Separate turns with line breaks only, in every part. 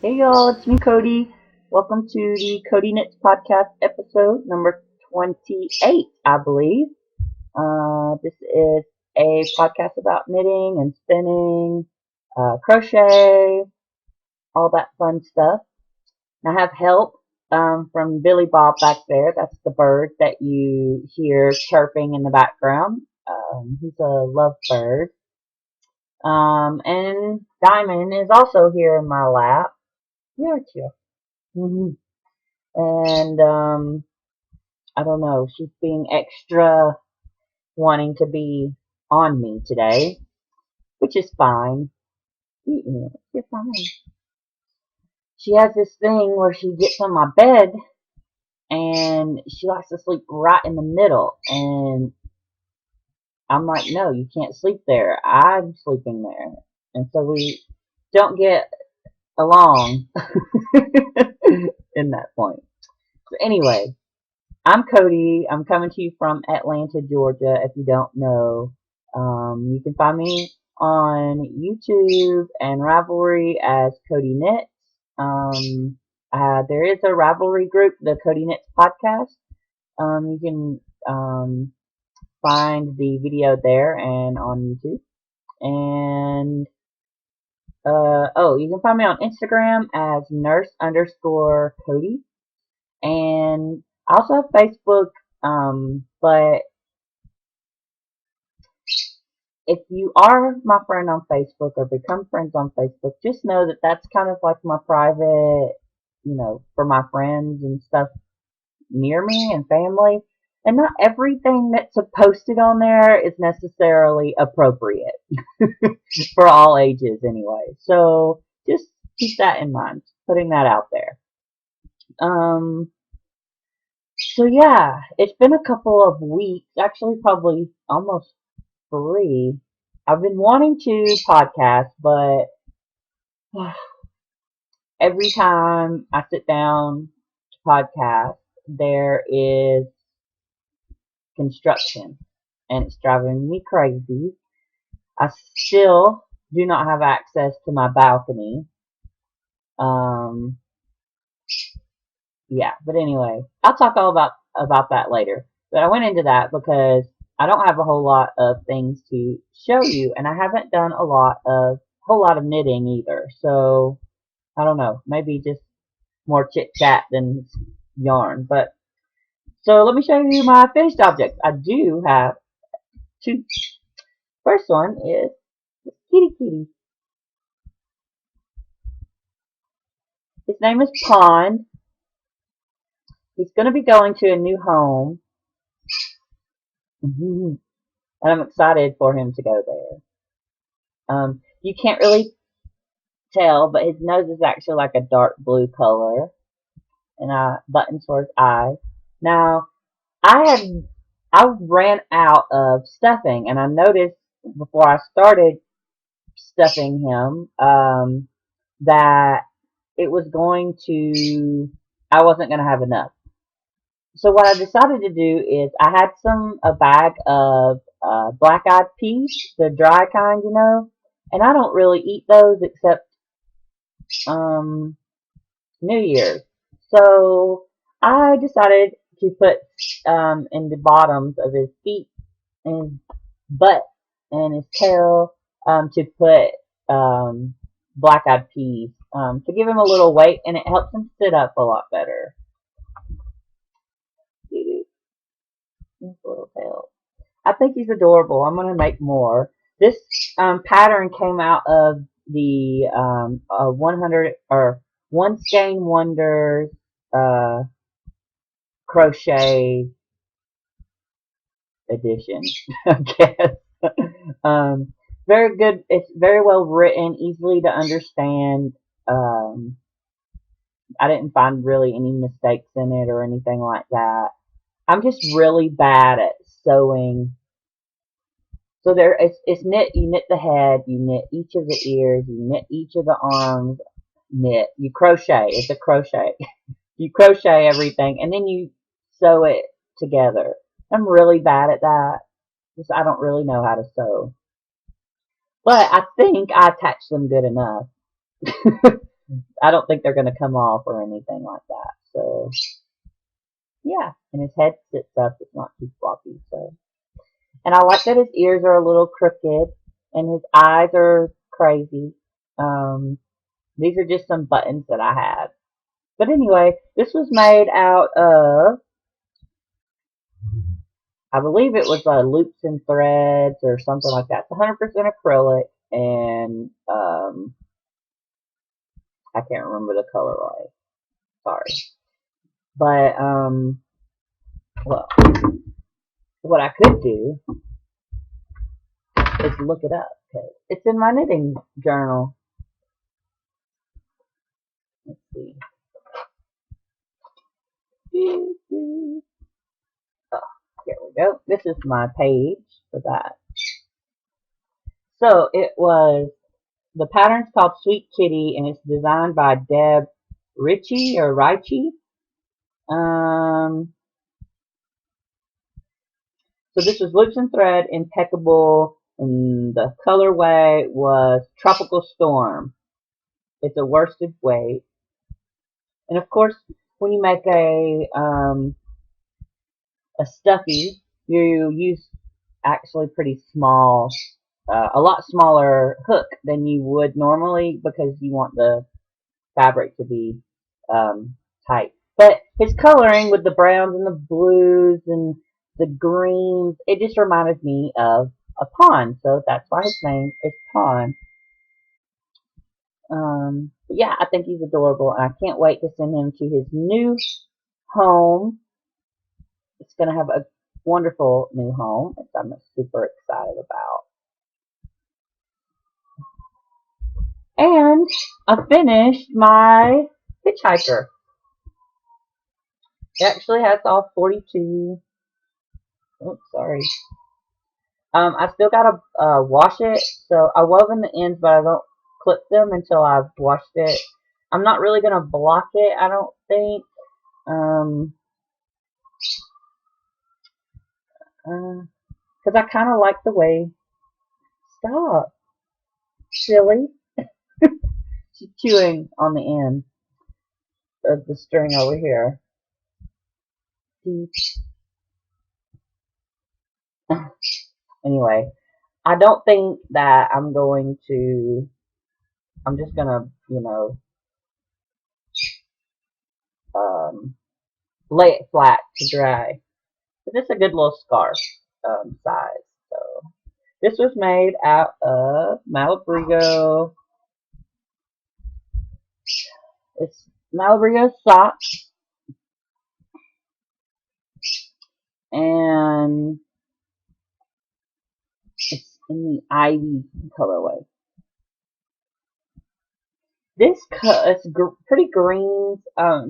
Hey y'all, it's me Cody. Welcome to the Cody Knits podcast episode number 28, I believe. This is a podcast about knitting and spinning, crochet, all that fun stuff. And I have help from Billy Bob back there. That's the bird that you hear chirping in the background. He's a love bird. And Diamond is also here in my lap. Yeah, too. And I don't know, she's being extra wanting to be on me today, which is fine. You're fine. She has this thing where she gets on my bed and she likes to sleep right in the middle, and I'm like, no, you can't sleep there. I'm sleeping there, and so we don't get along in that point. So anyway, I'm Cody. I'm coming to you from Atlanta, Georgia. If you don't know, you can find me on YouTube and Ravelry as Cody Knits. There is a Ravelry group, the Cody Knits podcast. You can find the video there and on YouTube. And you can find me on Instagram as nurse_Cody. And I also have Facebook, but if you are my friend on Facebook or become friends on Facebook, just know that that's kind of like my private, for my friends and stuff near me and family. And not everything that's posted on there is necessarily appropriate for all ages anyway. So just keep that in mind, putting that out there. Um, so yeah, it's been a couple of weeks, actually probably almost 3. I've been wanting to podcast, but every time I sit down to podcast, there is construction, and it's driving me crazy. I still do not have access to my balcony. Um, yeah, but anyway, I'll talk all about that later. But I went into that because I don't have a whole lot of things to show you, and I haven't done a whole lot of knitting either. So I don't know, maybe just more chit chat than yarn. But so let me show you my finished objects. I do have 2. First one is Kitty Kitty. His name is Pond. He's going to be going to a new home, and I'm excited for him to go there. You can't really tell, but his nose is actually like a dark blue color, and buttons for his eyes. Now, I ran out of stuffing, and I noticed before I started stuffing him that it was I wasn't going to have enough. So what I decided to do is I had a bag of black-eyed peas, the dry kind, and I don't really eat those except um, New Year's. So I decided to put in the bottoms of his feet and his butt and his tail to put black-eyed peas to give him a little weight, and it helps him sit up a lot better. His little tail. I think he's adorable. I'm gonna make more. This pattern came out of the 100 or One Skein Wonders uh, crochet edition, I guess. um, very good. It's very well written, easily to understand. I didn't find really any mistakes in it or anything like that. I'm just really bad at sewing. So it's knit. You knit the head. You knit each of the ears. You knit each of the arms. Knit. You crochet. It's a crochet. You crochet everything, and then you sew it together. I'm really bad at that because I don't really know how to sew. But I think I attached them good enough. I don't think they're going to come off or anything like that. So, yeah. And his head sits up. It's not too floppy. So, and I like that his ears are a little crooked and his eyes are crazy. These are just some buttons that I had. But anyway, this was made out of, I believe it was loops and threads or something like that. It's 100% acrylic, and I can't remember the colorway. Sorry. But, well, what I could do is look it up. Okay. It's in my knitting journal. Let's see. Oh, here we go. This is my page for that. So it was, the pattern's called Sweet Kitty, and it's designed by Deb Ritchie. So this was loops and thread, impeccable, and the colorway was Tropical Storm. It's a worsted weight. And of course, when you make a stuffy, you use actually pretty small, a lot smaller hook than you would normally because you want the fabric to be tight. But his coloring with the browns and the blues and the greens, it just reminded me of a pond. So that's why his name is Pond. But yeah, I think he's adorable, and I can't wait to send him to his new home. It's going to have a wonderful new home, which I'm super excited about. And I finished my hitchhiker. It actually has all 42. Oops, sorry. I still gotta wash it, so I wove in the ends, but I don't clip them until I've washed it. I'm not really gonna block it, I don't think. Because I kind of like the way. Stop, silly. She's chewing on the end of the string over here. Anyway, I don't think that I'm going to. I'm just gonna, lay it flat to dry. But this is a good little scarf size. So this was made out of Malabrigo. It's Malabrigo socks, and it's in the ivy colorway. This it's pretty greens.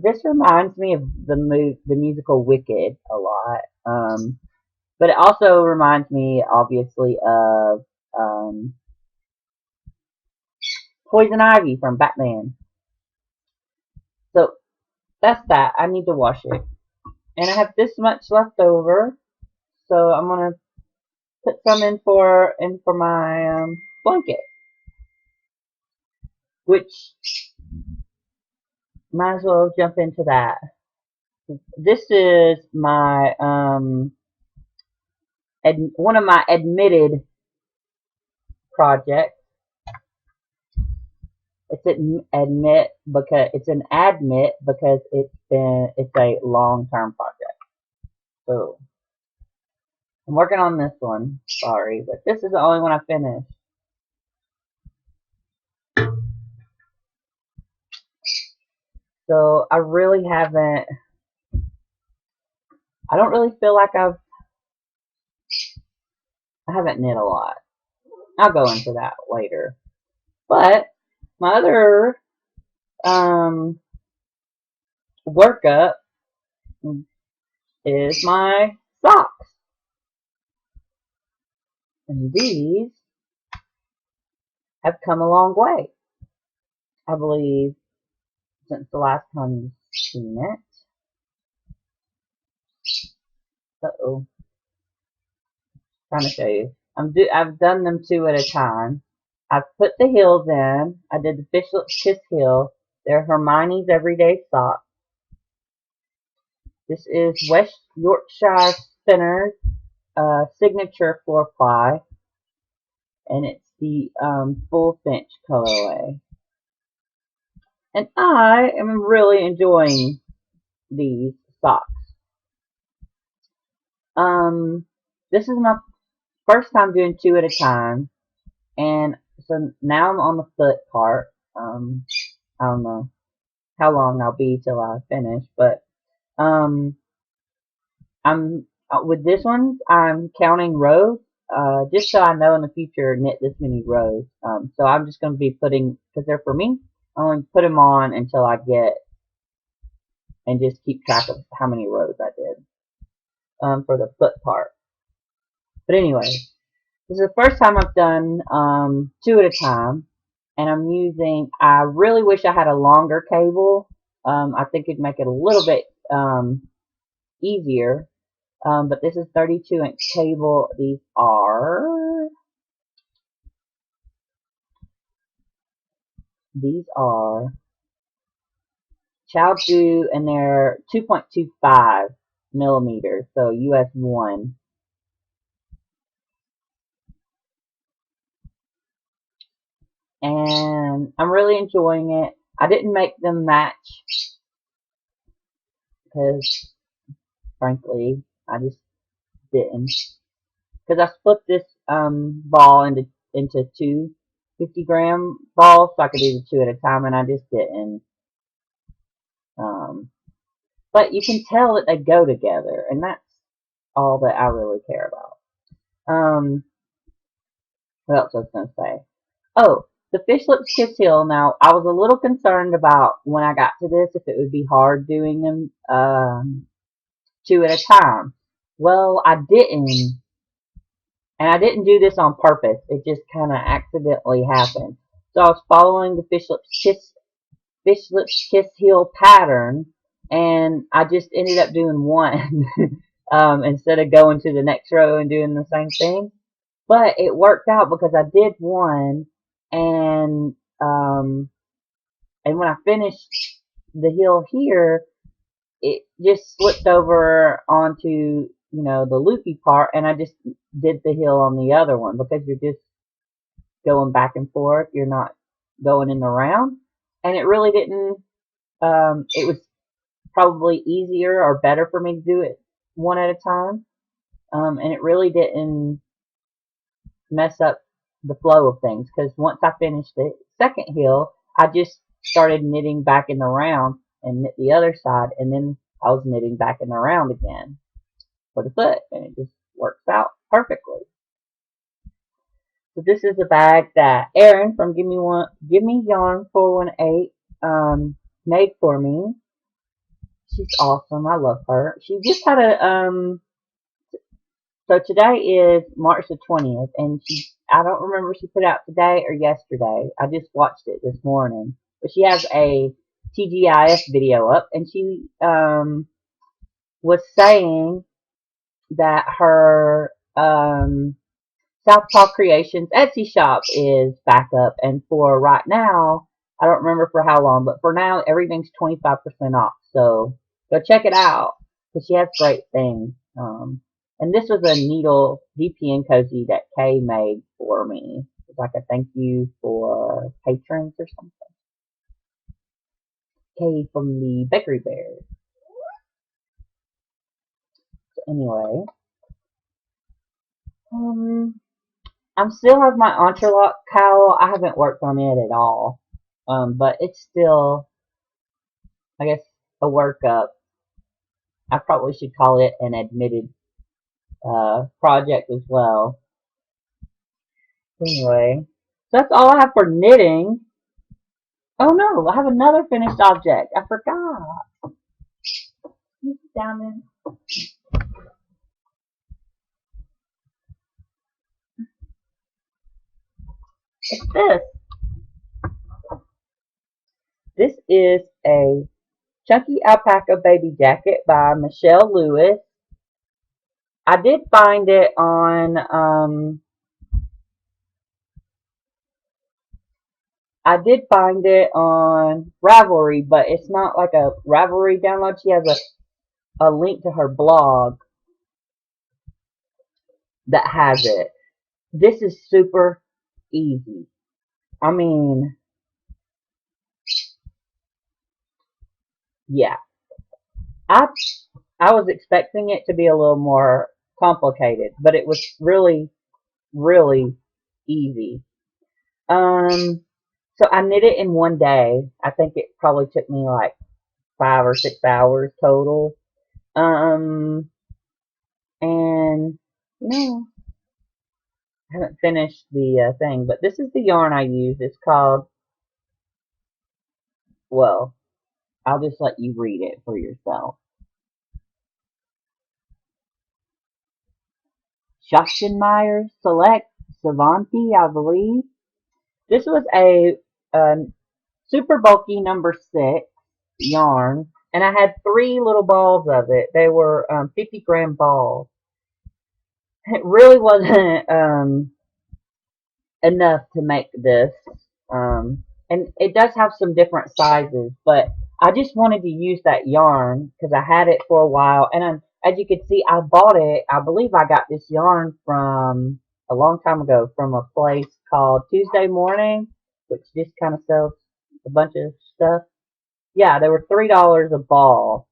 This reminds me of the musical Wicked a lot. But it also reminds me, obviously, of Poison Ivy from Batman. So that's that. I need to wash it, and I have this much left over, so I'm gonna put some in for my blanket, which might as well jump into that. This is my one of my admitted projects. It's an admit because it's an admit because it's a long-term project. So I'm working on this one. Sorry, but this is the only one I finished. So I really haven't. I don't really feel like I haven't knit a lot. I'll go into that later. But my other workup is my socks. And these have come a long way, I believe, since the last time you've seen it. Uh-oh. Trying to show you. I've done them two at a time. I've put the heels in. I did the fishless kiss heel. They're Hermione's Everyday Socks. This is West Yorkshire Spinners signature floor ply, and it's the Bullfinch colorway. And I am really enjoying these socks. This is my first time doing 2 at a time, and so now I'm on the foot part. I don't know how long I'll be till I finish, but I'm with this one. I'm counting rows, just so I know in the future knit this many rows. So I'm just going to be putting, because they're for me, I only put them on until I get, and just keep track of how many rows I did for the foot part. But anyway, this is the first time I've done 2 at a time, and I'm using, I really wish I had a longer cable. I think it'd make it a little bit easier. But this is 32-inch cable. These are Chowdu, and they're 2.25 millimeters, so US 1. And I'm really enjoying it. I didn't make them match because, frankly, I just didn't. Because I split this ball into two 50-gram balls, so I could do the 2 at a time, and I just didn't. But you can tell that they go together, and that's all that I really care about. What else was I going to say? Oh, the Fish Lips Kiss Hill. Now, I was a little concerned about when I got to this if it would be hard doing them 2 at a time. Well, I didn't. And I didn't do this on purpose. It just kind of accidentally happened. So I was following the Fish Lips Kiss Hill pattern, and I just ended up doing one instead of going to the next row and doing the same thing. But it worked out because I did one, and when I finished the hill here, it just slipped over onto, the loopy part, and I just did the hill on the other one because you're just going back and forth. You're not going in the round, and it really didn't. It was probably easier or better for me to do it one at a time, and it really didn't mess up the flow of things, because once I finished the second hill, I just started knitting back in the round and knit the other side, and then I was knitting back in the round again for the foot, and it just works out perfectly. So this is a bag that Erin from Give Me Yarn 418 made for me. She's awesome. I love her. She just had so today is March the 20th, and I don't remember if she put it out today or yesterday. I just watched it this morning. But she has a TGIF video up, and she was saying that her Southpaw Creations Etsy shop is back up, and for right now, I don't remember for how long, but for now, everything's 25% off. So go check it out, because she has great things. And this was a needle VPN cozy that Kay made for me. It's like a thank you for patrons or something. Kay from the Bakery Bears. So anyway, I still have my entrelac cowl. I haven't worked on it at all. But it's still, I guess, a workup. I probably should call it an admitted project as well. Anyway, so that's all I have for knitting. Oh no, I have another finished object. I forgot. Down in. It's this. This is a Chunky Alpaca Baby Jacket by Michelle Lewis. I did find it on I did find it on Ravelry, but it's not like a Ravelry download. She has a link to her blog that has it. This is super easy. I mean, yeah. I I was expecting it to be a little more complicated, but it was really, really easy. Um, so I knit it in one day. I think it probably took me like 5 or 6 hours total. Um, and you know, I haven't finished the thing, but this is the yarn I use. It's called, well, I'll just let you read it for yourself. Schachtenmeier Select Savanti, I believe. This was a super bulky number 6 yarn, and I had 3 little balls of it. They were 50-gram balls. It really wasn't enough to make this. And it does have some different sizes, but I just wanted to use that yarn because I had it for a while. And as you can see, I bought it. I believe I got this yarn from a long time ago from a place called Tuesday Morning, which just kind of sells a bunch of stuff. Yeah, they were $3 a ball.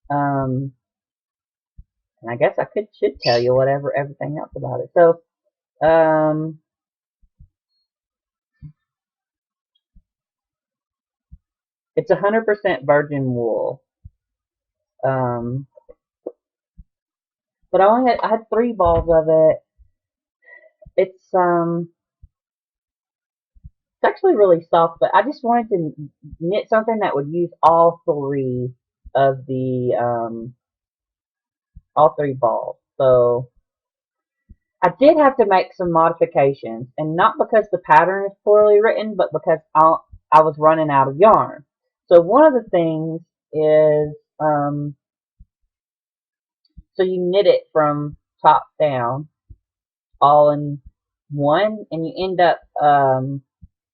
And I guess I should tell you whatever everything else about it. So, it's 100% virgin wool. Um, but I had 3 balls of it. It's actually really soft, but I just wanted to knit something that would use of the all 3 balls. So I did have to make some modifications, and not because the pattern is poorly written, but because I was running out of yarn. So one of the things is, so you knit it from top down, all in one, and you end up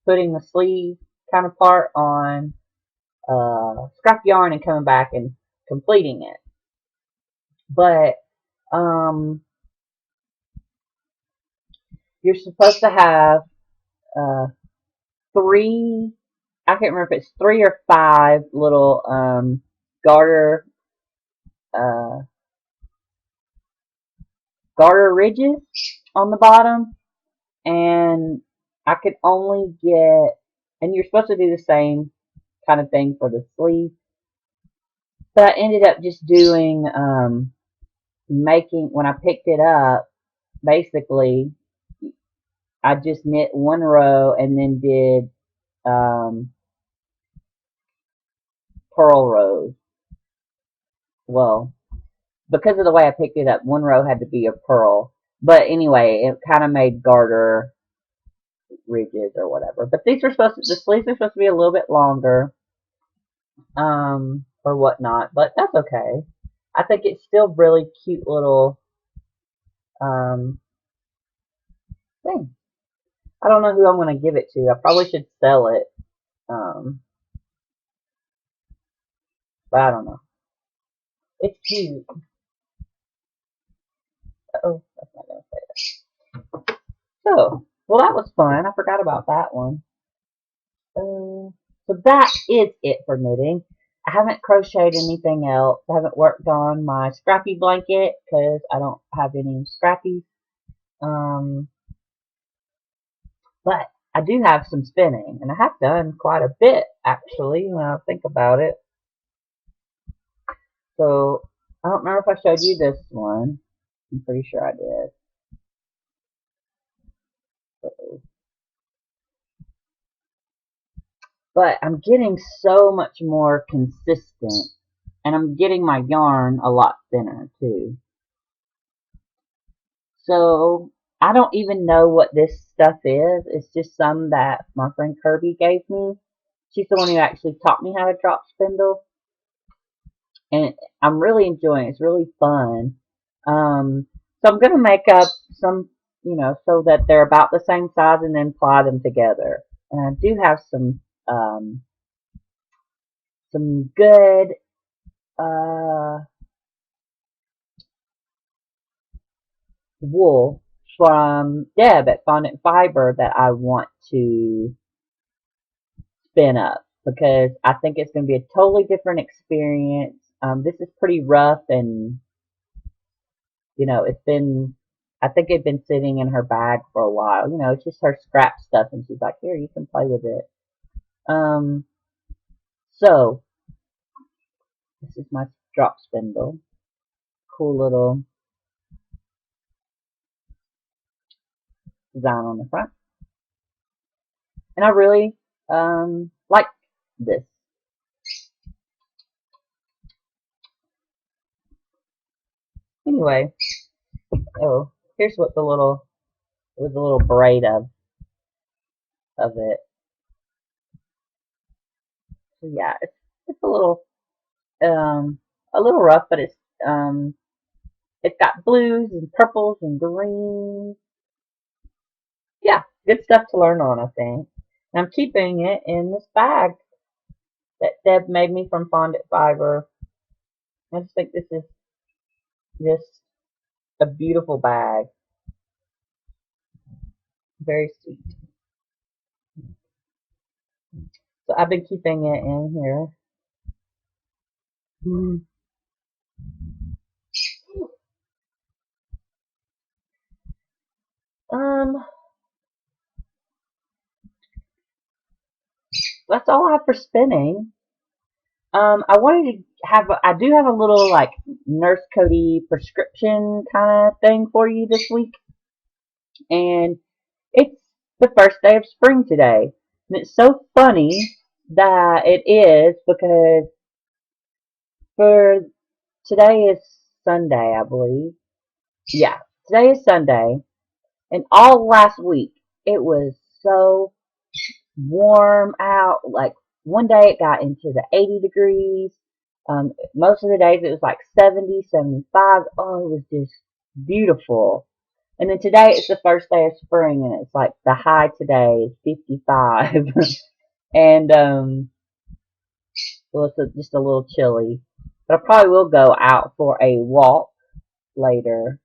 putting the sleeve kind of part on scrap yarn and coming back and completing it. But you're supposed to have uh, 3, I can't remember if it's 3 or 5 little garter uh, garter ridges on the bottom, and I could only get, and you're supposed to do the same kind of thing for the sleeve, but I ended up just doing making, when I picked it up, basically I just knit 1 row and then did purl rows. Well, because of the way I picked it up, 1 row had to be a purl. But anyway, it kind of made garter ridges or whatever. But these are supposed to, the sleeves are supposed to be a little bit longer, or whatnot. But that's okay. I think it's still really cute little thing. I don't know who I'm going to give it to. I probably should sell it. But I don't know. It's cute. Oh, that's not going to say that. So, well, that was fun. I forgot about that one. So that is it for knitting. I haven't crocheted anything else. I haven't worked on my scrappy blanket because I don't have any scrappies. Um, but I do have some spinning, and I have done quite a bit actually when I think about it. So I don't remember if I showed you this one. I'm pretty sure I did. But I'm getting so much more consistent, and I'm getting my yarn a lot thinner too. So I don't even know what this stuff is. It's just some that my friend Kirby gave me. She's the one who actually taught me how to drop spindle, and I'm really enjoying it. It's really fun. So I'm gonna make up some. so that they're about the same size, and then ply them together. And I do have some good uh, wool from Deb at Fondant Fiber that I want to spin up because I think it's going to be a totally different experience. This is pretty rough, and I think it'd been sitting in her bag for a while. It's just her scrap stuff, and she's like, "Here, you can play with it." Um, so this is my drop spindle. Cool little design on the front, and I really like this. Anyway, oh, here's what with the little braid of it. So yeah, it's a little rough, but it's got blues and purples and greens. Yeah, good stuff to learn on, I think. And I'm keeping it in this bag that Deb made me from Fondant Fiber. I just think this is just a beautiful bag. Very sweet. So I've been keeping it in here. Mm. Um, that's all I have for spinning. I wanted to I do have a little like Nurse Cody prescription kind of thing for you this week, and it's the first day of spring today, and it's so funny that it is because for today is Sunday, I believe. Yeah, today is Sunday, and all last week it was so warm out. Like one day it got into the 80 degrees. Most of the days it was like 70, 75. Oh, it was just beautiful. And then today it's the first day of spring, and it's like the high today is 55. And well, it's just a little chilly. But I probably will go out for a walk later.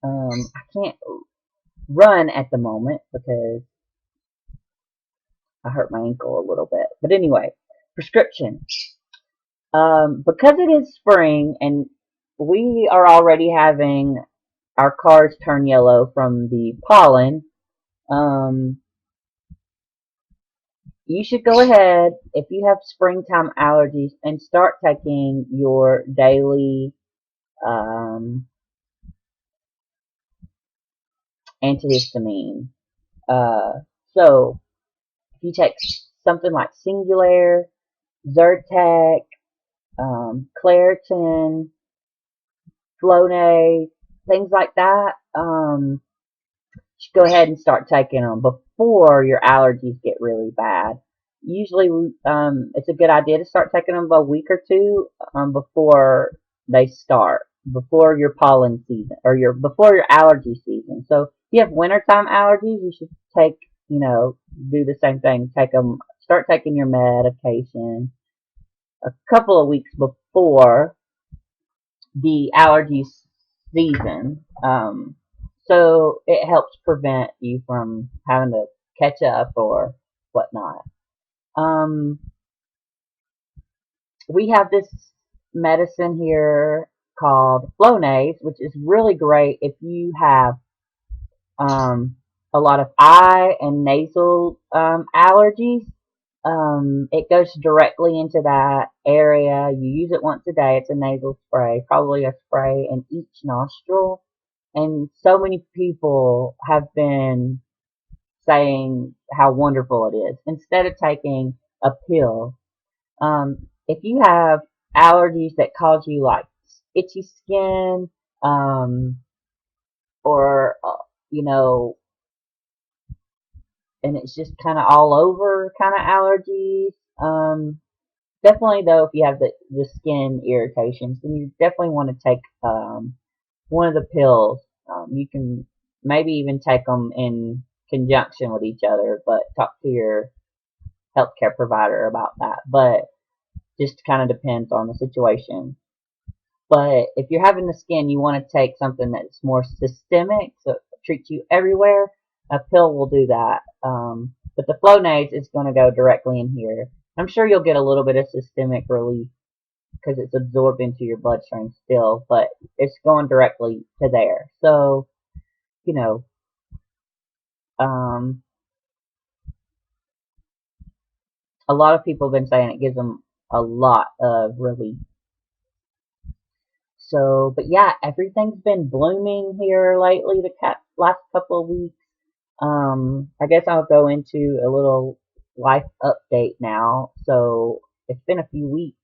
I can't run at the moment because I hurt my ankle a little bit. But anyway, prescription. Because it is spring and we are already having our cars turn yellow from the pollen, um, you should go ahead if you have springtime allergies and start taking your daily antihistamine. Uh, so if you take something like Singulair, Zyrtec, Claritin, Flonase, things like that, just go ahead and start taking them before your allergies get really bad. Usually, it's a good idea to start taking them a week or two before they start, before your pollen season or before your allergy season. So if you have wintertime allergies, you should do the same thing. Start taking your medication a couple of weeks before the allergy season. So it helps prevent you from having to catch up or whatnot. Um, we have this medicine here called Flonase, which is really great if you have a lot of eye and nasal allergies. It goes directly into that area. You use it once a day. It's a nasal spray, probably a spray in each nostril. And so many people have been saying how wonderful it is instead of taking a pill. If you have allergies that cause you like itchy skin, um, or you know, and it's just kind of all over kind of allergies. Definitely though, if you have the skin irritations, then you definitely want to take one of the pills. You can maybe even take them in conjunction with each other, but talk to your healthcare provider about that. But just kind of depends on the situation. But if you're having the skin, you want to take something that's more systemic, so it treats you everywhere. A pill will do that. But the Flonase is going to go directly in here. I'm sure you'll get a little bit of systemic relief because it's absorbed into your bloodstream still, but it's going directly to there. So, you know, um, a lot of people have been saying it gives them a lot of relief. So, but yeah, everything's been blooming here lately, the last couple of weeks. I guess I'll go into a little life update now. So, it's been a few weeks.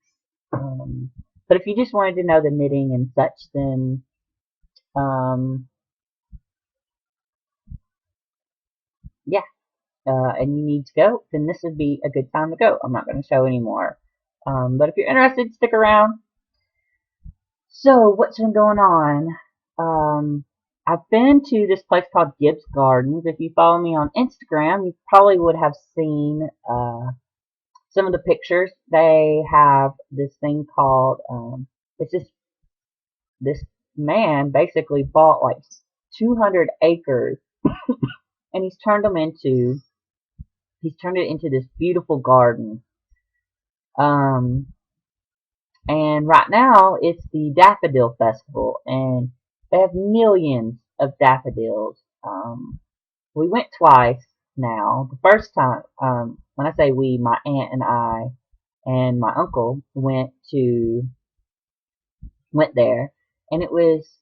But if you just wanted to know the knitting and such, then, yeah, and you need to go, then this would be a good time to go. I'm not going to show anymore. But if you're interested, stick around. So, what's been going on? I've been to this place called Gibbs Gardens. If you follow me on Instagram, you probably would have seen some of the pictures. They have this thing called, it's just, this man basically bought like 200 acres and he's turned it into this beautiful garden. Um, And right now, it's the Daffodil Festival, and they have millions of daffodils. We went twice now. The first time, when I say we, my aunt and I and my uncle went there, and it was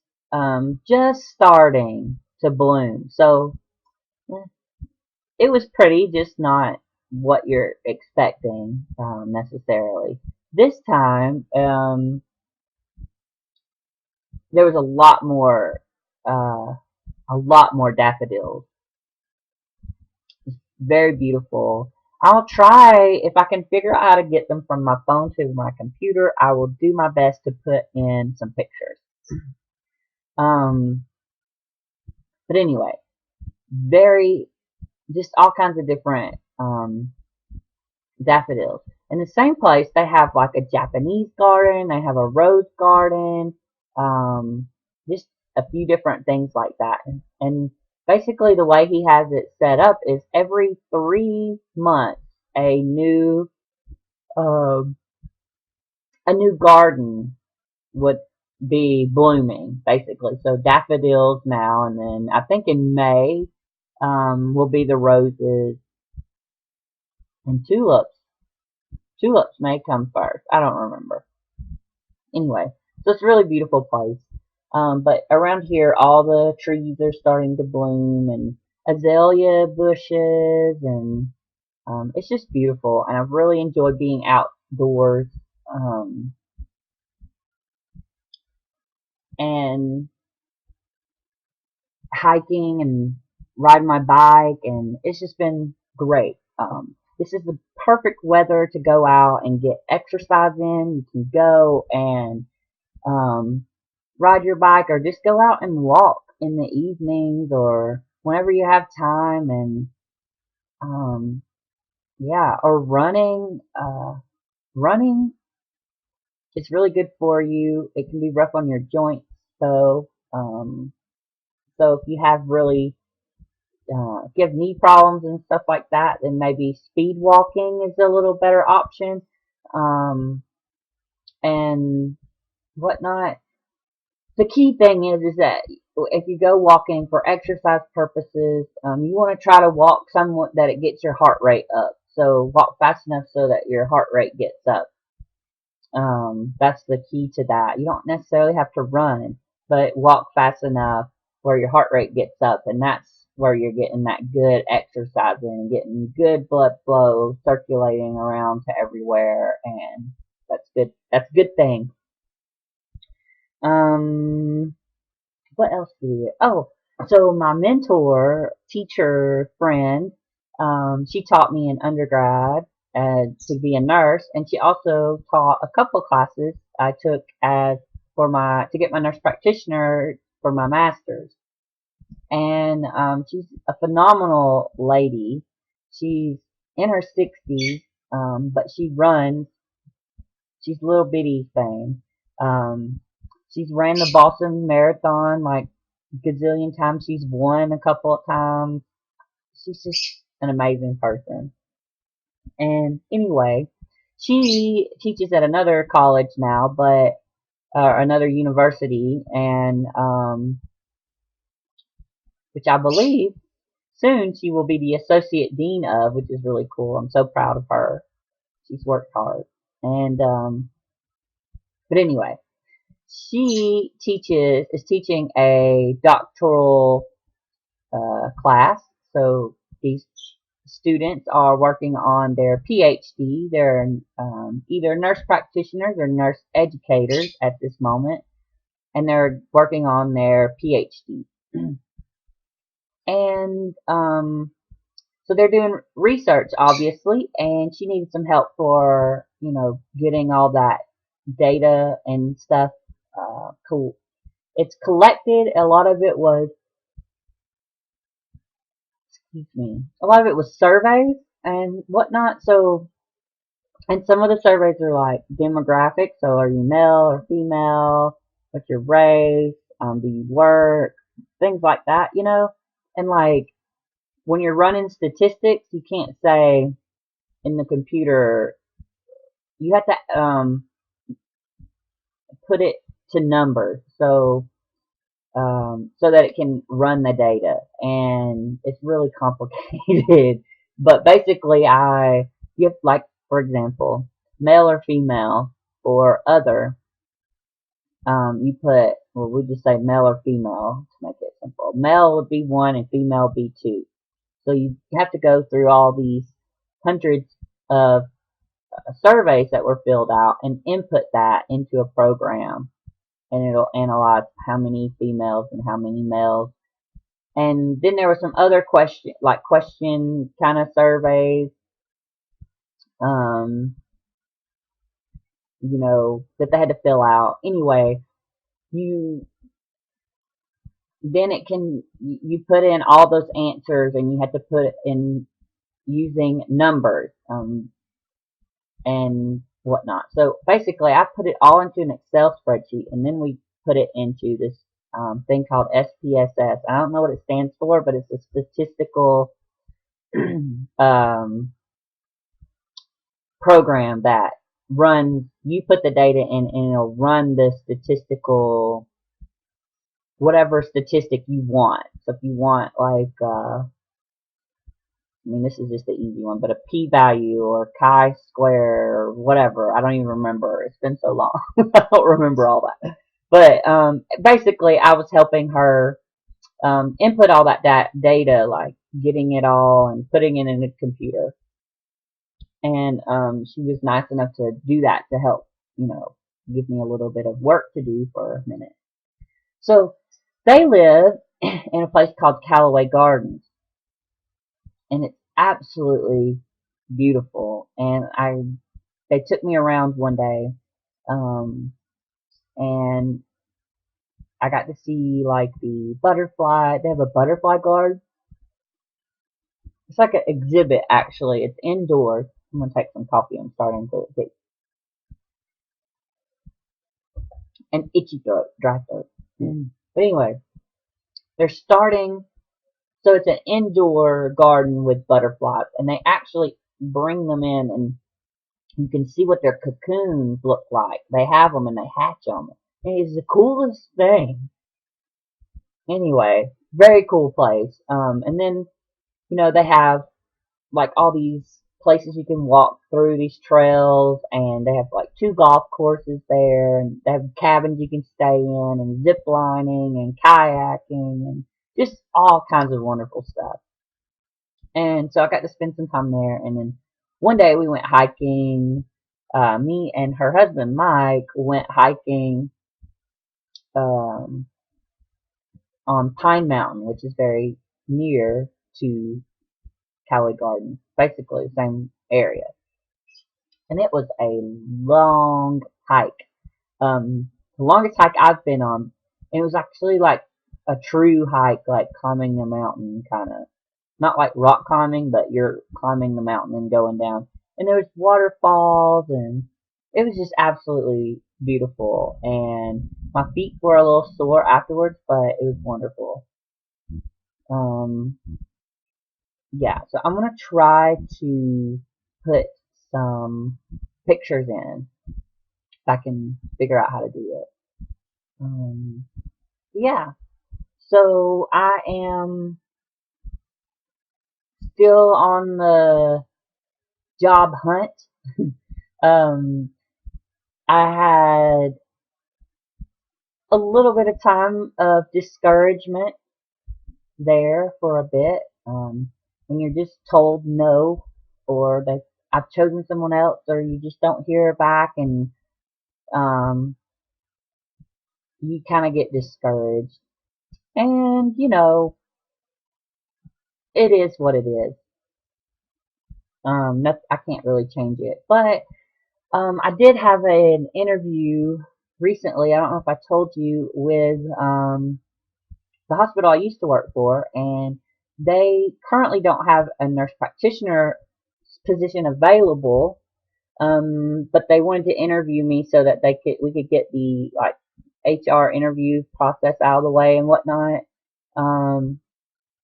just starting to bloom. So it was pretty, just not what you're expecting necessarily. This time, there was uh, a lot more daffodils. Very beautiful. I'll try, if I can figure out how to get them from my phone to my computer, I will do my best to put in some pictures. Um, but anyway, very, just all kinds of different, daffodils. In the same place, they have like a Japanese garden, they have a rose garden, just a few different things like that. And basically, the way he has it set up is every 3 months, a new um, a new garden would be blooming, basically. So daffodils now, and then I think in May will be the roses and tulips. Tulips may come first. I don't remember. Anyway, so it's a really beautiful place. But around here, all the trees are starting to bloom, and azalea bushes, and it's just beautiful. And I've really enjoyed being outdoors and hiking and riding my bike, and it's just been great. This is the perfect weather to go out and get exercise in. You can go and um, ride your bike or just go out and walk in the evenings or whenever you have time, and um, yeah, or running is really good for you. It can be rough on your joints, so so if you have really if you have knee problems and stuff like that, then maybe speed walking is a little better option, um, and whatnot. The key thing is that if you go walking for exercise purposes, you want to try to walk somewhat that it gets your heart rate up. So walk fast enough so that your heart rate gets up. That's the key to that. You don't necessarily have to run, but walk fast enough where your heart rate gets up, and that's where you're getting that good exercise in, getting good blood flow circulating around to everywhere, and that's good. That's a good thing. Um, what else do we? Oh, so my mentor, teacher, friend, she taught me in undergrad to be a nurse, and she also taught a couple classes I took as for my to get my nurse practitioner for my master's. and she's a phenomenal lady. She's in her 60s, but she runs. She's a little bitty thing. Um, she's ran the Boston Marathon like gazillion times. She's won a couple of times. She's just an amazing person. And anyway, she teaches at another college now, but another university, and which I believe soon she will be the associate dean of, which is really cool. I'm so proud of her. She's worked hard. And but anyway, she is teaching a doctoral class. So these students are working on their PhD. They're either nurse practitioners or nurse educators at this moment, and they're working on their PhD. And so they're doing research, obviously, and she needs some help for, getting all that data and stuff. Cool. It's collected. A lot of it was, excuse me, a lot of it was surveys and whatnot. So, and some of the surveys are like demographics. So, are you male or female? What's your race? Do you work? Things like that. And like when you're running statistics, you can't say in the computer. You have to put it to numbers. So that it can run the data, and it's really complicated. But basically, you have, like, for example, male or female or other. We'll just say male or female to make it simple. Male would be one and female would be two. So you have to go through all these hundreds of surveys that were filled out and input that into a program, and it'll analyze how many females and how many males. And then there were some other question kind of surveys, um, that they had to fill out. Anyway, you then it can you put in all those answers, and you have to put it in using numbers, and whatnot. So basically, I put it all into an Excel spreadsheet, and then we put it into this thing called SPSS. I don't know what it stands for, but it's a statistical program that runs. You put the data in, and it'll run the statistical, whatever statistic you want. So if you want, like, this is just the easy one, but a p-value or chi-square or whatever. I don't even remember. It's been so long. I don't remember all that. But basically, I was helping her input all that data, like getting it all and putting it in a computer. And she was nice enough to do that to help, give me a little bit of work to do for a minute. So they live in a place called Callaway Gardens, and it's absolutely beautiful. And they took me around one day, and I got to see like the butterfly. They have a butterfly garden. It's like an exhibit, actually. It's indoors. I'm gonna take some coffee. I'm starting to get an itchy throat, dry throat. But anyway, they're starting. So it's an indoor garden with butterflies, and they actually bring them in, and you can see what their cocoons look like. They have them and they hatch them. And it's the coolest thing. Anyway, very cool place. And then, they have like all these places you can walk through, these trails, and they have like 2 golf courses there, and they have cabins you can stay in, and zip lining and kayaking, and just all kinds of wonderful stuff. And so I got to spend some time there, and then one day we went hiking. Me and her husband Mike went hiking um, on Pine Mountain, which is very near to Callaway Gardens, basically the same area. And it was a long hike, the longest hike I've been on. And it was actually like a true hike, like climbing a mountain, kind of not like rock climbing, but you're climbing the mountain and going down. And there was waterfalls, and it was just absolutely beautiful. And my feet were a little sore afterwards, but it was wonderful. Um, yeah, so I'm gonna try to put some pictures in if I can figure out how to do it. Um, yeah, so I am still on the job hunt. Um, I had a little bit of time of discouragement there for a bit. When you're just told no, or that I've chosen someone else, or you just don't hear back, and um, you kind of get discouraged. And it is what it is. I can't really change it. But I did have an interview recently. I don't know if I told you, with the hospital I used to work for, and they currently don't have a nurse practitioner position available. But they wanted to interview me so that we could get the like HR interview process out of the way and whatnot. Um,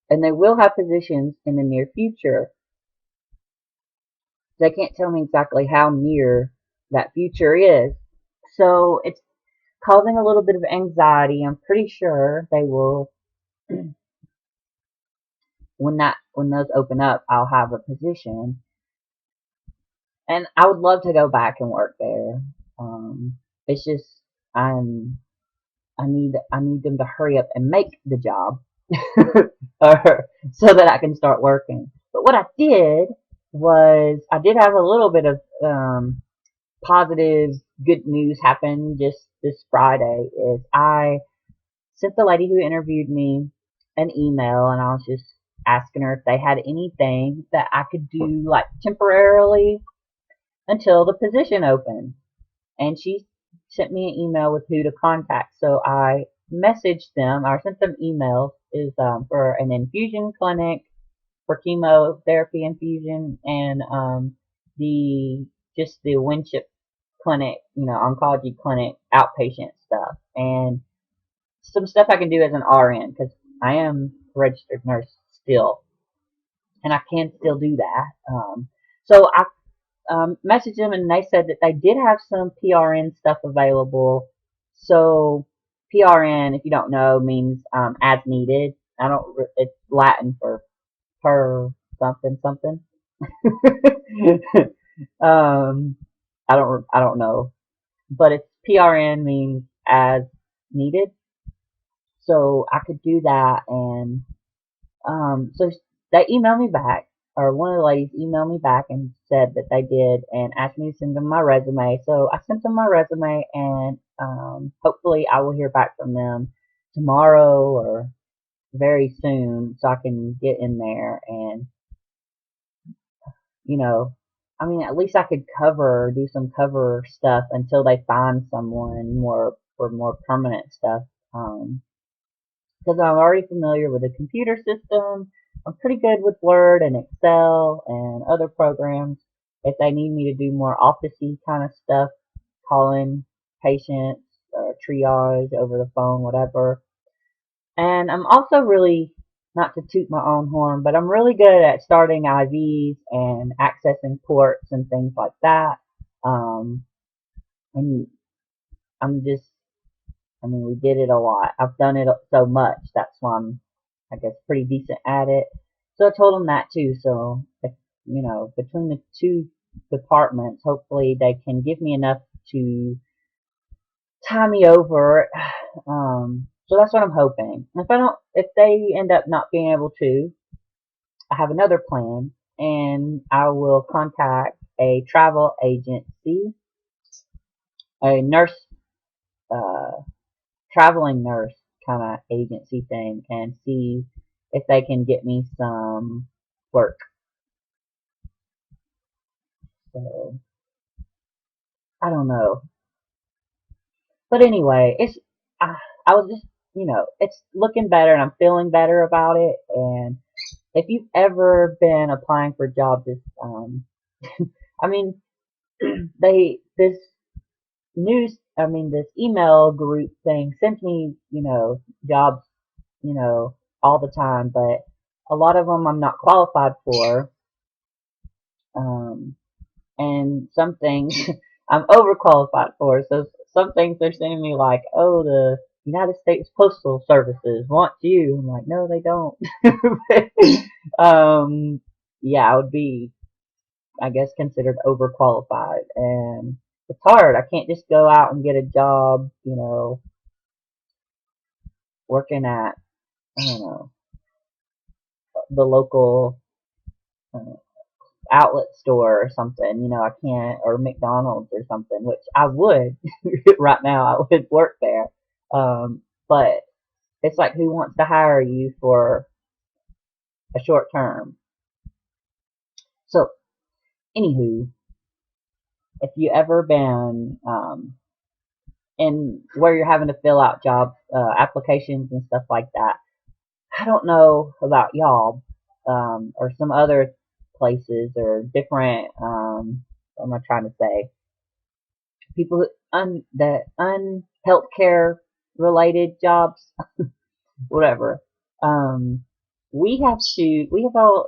and they will have positions in the near future. They can't tell me exactly how near that future is. So it's causing a little bit of anxiety. I'm pretty sure they will, when those open up, I'll have a position. And I would love to go back and work there. It's just I'm I need them to hurry up and make the job, or so that I can start working. But what I did was I did have a little bit of positive good news happen just this Friday. Is I sent the lady who interviewed me an email, and I was just asking her if they had anything that I could do like temporarily until the position opened. And she sent me an email with who to contact. So I messaged them, or sent them emails, is for an infusion clinic for chemotherapy infusion, and the just the Winship clinic, oncology clinic outpatient stuff, and some stuff I can do as an RN, because I am a registered nurse still, and I can still do that. So I messaged them, and they said that they did have some PRN stuff available. So PRN, if you don't know, means as needed. I don't. It's Latin for per something something. um, I don't know, but it's PRN means as needed. So I could do that, and so they emailed me back, or one of the ladies emailed me back and said that they did, and asked me to send them my resume. So I sent them my resume, and hopefully I will hear back from them tomorrow or very soon, so I can get in there and, you know, I mean, at least I could do some cover stuff until they find someone more for more permanent stuff. Um, because I'm already familiar with the computer system. I'm pretty good with Word and Excel and other programs. If they need me to do more officey kind of stuff, calling patients or triage over the phone, whatever. And I'm also really, not to toot my own horn, but I'm really good at starting IVs and accessing ports and things like that. Um, and I'm just I mean, we did it a lot. I've done it so much. That's why I'm, I guess, pretty decent at it. So I told them that too. So, if, between the two departments, hopefully they can give me enough to tie me over. So that's what I'm hoping. If they end up not being able to, I have another plan, and I will contact a travel agency, a nurse, uh, traveling nurse kind of agency thing, and see if they can get me some work. So I don't know, but anyway, I, I was just it's looking better and I'm feeling better about it. And if you've ever been applying for jobs, I mean, this this email group thing sends me, jobs, all the time, but a lot of them I'm not qualified for. Um, and some things I'm overqualified for. So some things they're sending me like, oh, the United States Postal Services want you. I'm like, no, they don't. um, yeah, I would be, I guess, considered overqualified, and it's hard. I can't just go out and get a job, working at, I don't know, the local uh, outlet store or something. I can't, or McDonald's or something, which I would right now. I would work there. But it's like, who wants to hire you for a short term? So, anywho, if you ever been in where you're having to fill out job applications and stuff like that, I don't know about y'all, or some other places or different. What am I trying to say? People that healthcare related jobs, whatever. Um, we have all,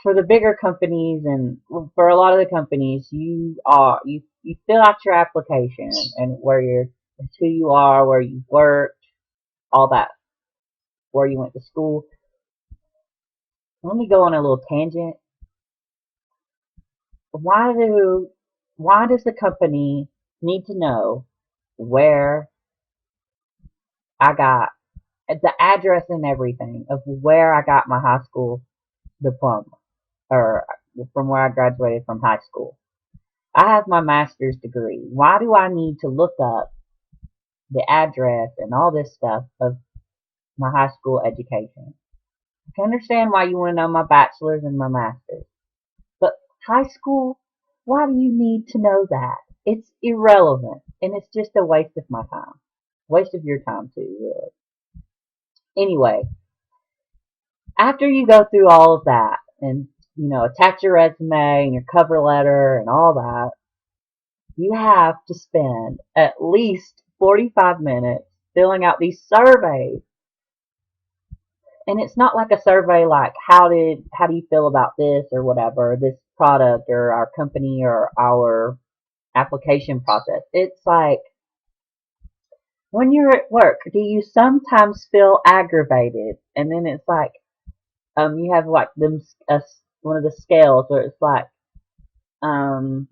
for the bigger companies, and for a lot of the companies, you fill out your application and who you are, where you work, all that, where you went to school. Let me go on a little tangent. Why do why does the company need to know where I got the address and everything of where I got my high school diploma, or from where I graduated from high school? I have my master's degree. Why do I need to look up the address and all this stuff of my high school education? I can understand why you want to know my bachelor's and my master's. But high school, why do you need to know that? It's irrelevant, and it's just a waste of my time. Waste of your time too, really. Anyway, after you go through all of that and, attach your resume and your cover letter and all that, you have to spend at least 45 minutes filling out these surveys. And it's not like a survey like, how do you feel about this or whatever, this product or our company or our application process. It's like, when you're at work, do you sometimes feel aggravated? And then it's like, you have like one of the scales where it's like, um,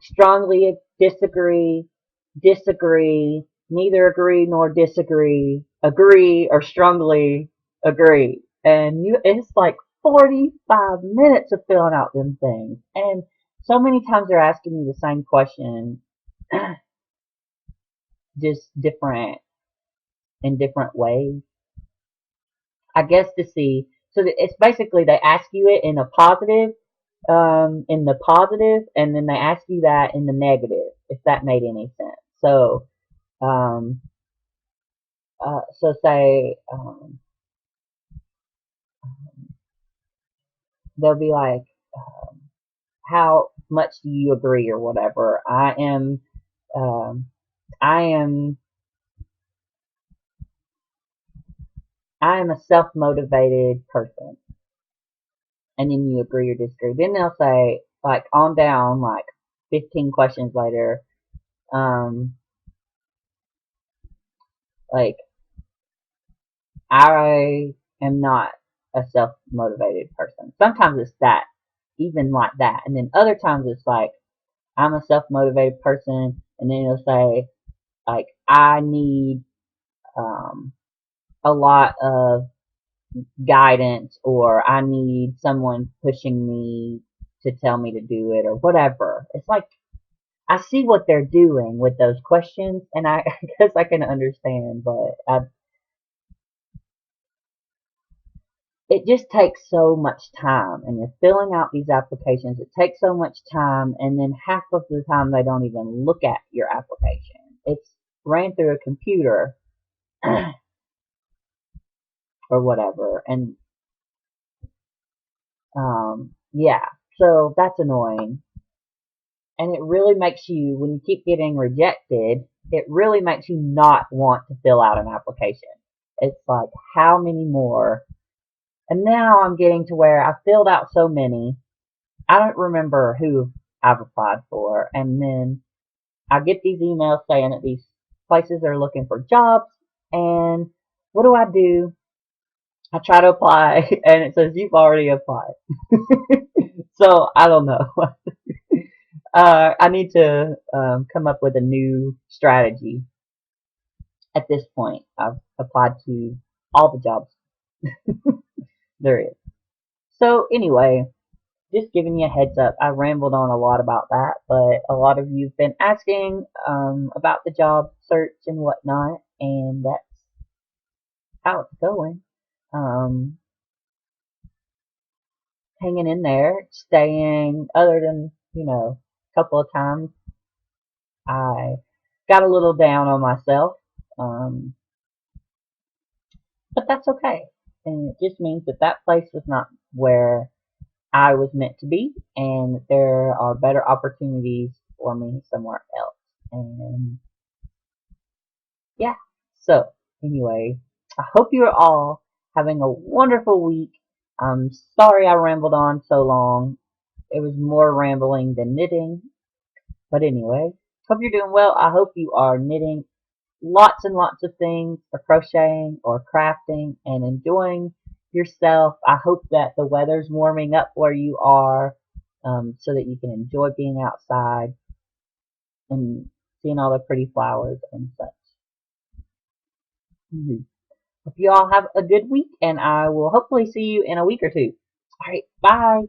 strongly disagree, disagree, neither agree nor disagree, agree or strongly agree. And it's like 45 minutes of filling out them things. And so many times they're asking you the same question, just different, in different ways. I guess to see, so that it's basically they ask you it in the positive, and then they ask you that in the negative, if that made any sense. So, um, so say, they'll be like, how much do you agree or whatever? Um, I am, I am a self-motivated person. And then you agree or disagree. Then they'll say, like, on down, like 15 questions later, um, like, I am not a self-motivated person. Sometimes it's that, even like that. And then other times it's like, I'm a self-motivated person. And then it'll say, like, I need, um, a lot of guidance, or I need someone pushing me to tell me to do it, or whatever. It's like, I see what they're doing with those questions, and I guess I can understand, but it just takes so much time, and you're filling out these applications. It takes so much time, and then half of the time they don't even look at your application. ran through a computer or whatever. And yeah, so that's annoying. And it really makes you, when you keep getting rejected, it really makes you not want to fill out an application. It's like, how many more? And now I'm getting to where I filled out so many, I don't remember who I've applied for. And then I get these emails saying that these places are looking for jobs. And what do? I try to apply, and it says you've already applied. So I don't know. I need to come up with a new strategy. At this point, I've applied to all the jobs there is. So anyway, just giving you a heads up. I rambled on a lot about that, but a lot of you've been asking about the job search and whatnot, and that's how it's going. Um, Hanging in there, staying. Other than a couple of times I got a little down on myself, um, but that's okay. And it just means that that place was not where I was meant to be, and there are better opportunities for me somewhere else. And yeah, so anyway, I hope you're all having a wonderful week. I'm sorry I rambled on so long. It was more rambling than knitting. But anyway, hope you're doing well. I hope you are knitting lots and lots of things, or crocheting or crafting, and enjoying yourself. I hope that the weather's warming up where you are, so that you can enjoy being outside and seeing all the pretty flowers and such. Hope you all have a good week, and I will hopefully see you in a week or two. All right, bye.